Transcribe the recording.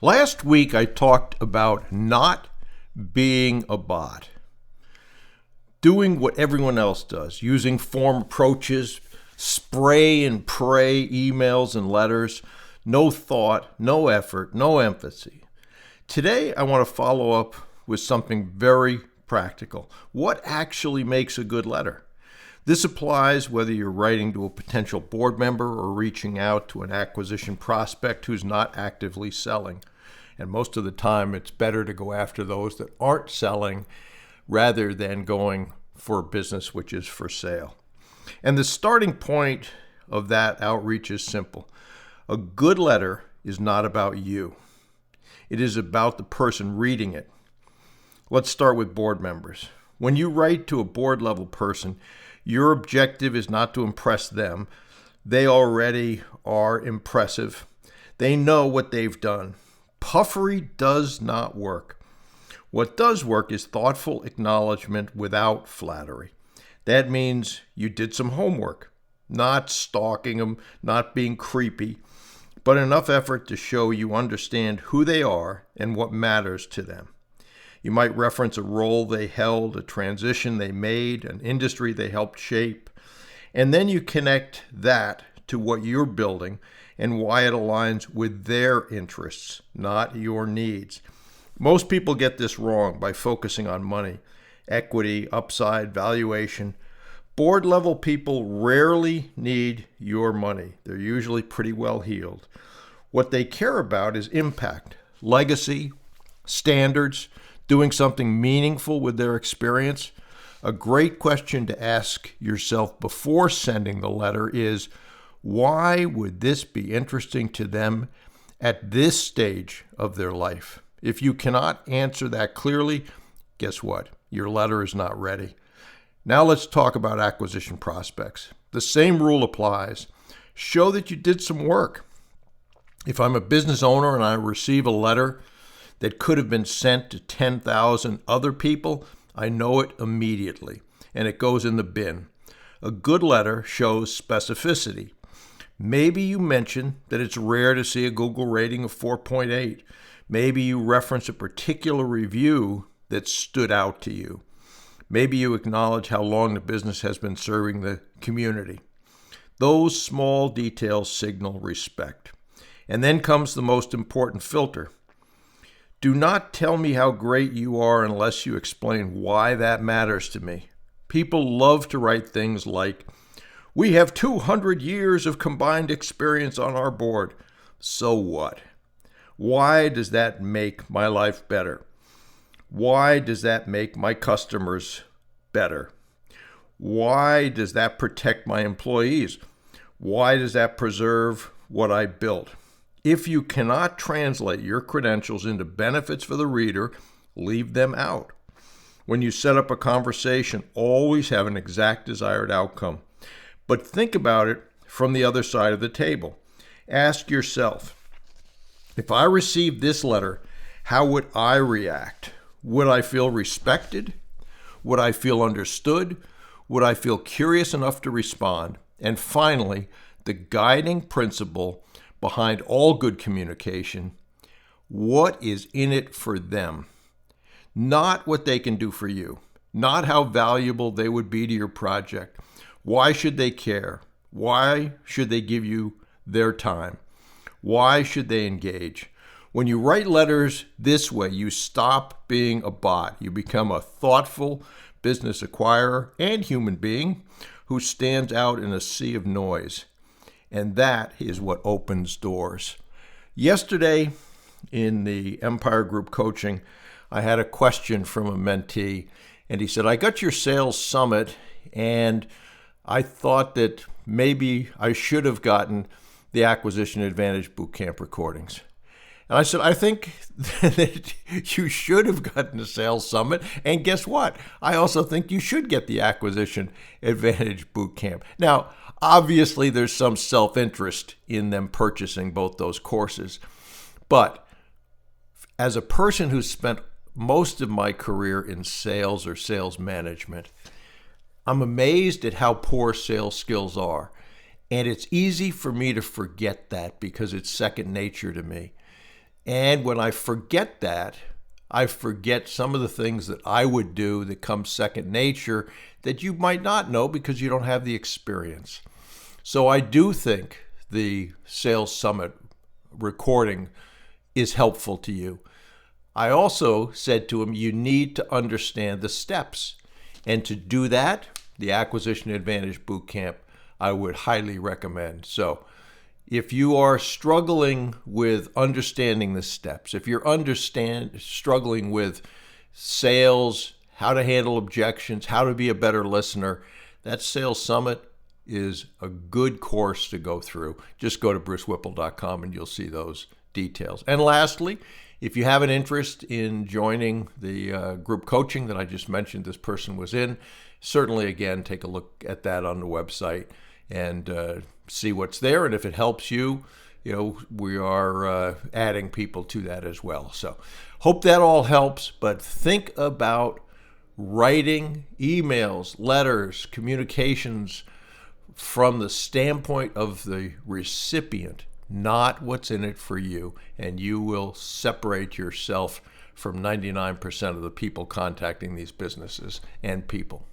Last week, I talked about not being a bot, doing what everyone else does, using form approaches, spray and pray emails and letters, no thought, no effort, no empathy. Today, I want to follow up with something very practical. What actually makes a good letter? This applies whether you're writing to a potential board member or reaching out to an acquisition prospect who's not actively selling. And most of the time, it's better to go after those that aren't selling rather than going for business which is for sale. And the starting point of that outreach is simple. A good letter is not about you. It is about the person reading it. Let's start with board members. When you write to a board level person, your objective is not to impress them. They already are impressive. They know what they've done. Puffery does not work. What does work is thoughtful acknowledgement without flattery. That means you did some homework, not stalking them, not being creepy, but enough effort to show you understand who they are and what matters to them. You might reference a role they held, a transition they made, an industry they helped shape, and then you connect that to what you're building and why it aligns with their interests, not your needs. Most people get this wrong by focusing on money, equity, upside, valuation. Board level people rarely need your money. They're usually pretty well heeled. What they care about is impact, legacy, standards, doing something meaningful with their experience. A great question to ask yourself before sending the letter is, why would this be interesting to them at this stage of their life? If you cannot answer that clearly, guess what? Your letter is not ready. Now let's talk about acquisition prospects. The same rule applies. Show that you did some work. If I'm a business owner and I receive a letter that could have been sent to 10,000 other people, I know it immediately, and it goes in the bin. A good letter shows specificity. Maybe you mention that it's rare to see a Google rating of 4.8. Maybe you reference a particular review that stood out to you. Maybe you acknowledge how long the business has been serving the community. Those small details signal respect. And then comes the most important filter. Do not tell me how great you are unless you explain why that matters to me. People love to write things like, "We have 200 years of combined experience on our board." So what? Why does that make my life better? Why does that make my customers better? Why does that protect my employees? Why does that preserve what I built? If you cannot translate your credentials into benefits for the reader, leave them out. When you set up a conversation, always have an exact desired outcome. But think about it from the other side of the table. Ask yourself, if I received this letter, how would I react? Would I feel respected? Would I feel understood? Would I feel curious enough to respond? And finally, the guiding principle behind all good communication, what is in it for them? Not what they can do for you, not how valuable they would be to your project. Why should they care? Why should they give you their time? Why should they engage? When you write letters this way, you stop being a bot. You become a thoughtful business acquirer and human being who stands out in a sea of noise. And that is what opens doors. Yesterday in the Empire Group coaching, I had a question from a mentee, and he said, "I got your sales summit, and I thought that maybe I should have gotten the Acquisition Advantage Bootcamp recordings." And I said, I think that you should have gotten the sales summit. And guess what? I also think you should get the Acquisition Advantage Bootcamp. Now, obviously, there's some self-interest in them purchasing both those courses. But as a person who's spent most of my career in sales or sales management, I'm amazed at how poor sales skills are. And it's easy for me to forget that because it's second nature to me. And when I forget that, I forget some of the things that I would do that come second nature that you might not know because you don't have the experience. So I do think the Sales Summit recording is helpful to you. I also said to him, you need to understand the steps. And to do that, the Acquisition Advantage Bootcamp, I would highly recommend. So if you are struggling with understanding the steps, if you're struggling with sales, how to handle objections, how to be a better listener, that Sales Summit is a good course to go through. Just go to brucewhipple.com and you'll see those details. And lastly, if you have an interest in joining the group coaching that I just mentioned this person was in, certainly, again, take a look at that on the website and see what's there. And if it helps you, we are adding people to that as well. So hope that all helps, but think about writing emails, letters, communications from the standpoint of the recipient, not what's in it for you, and you will separate yourself from 99% of the people contacting these businesses and people.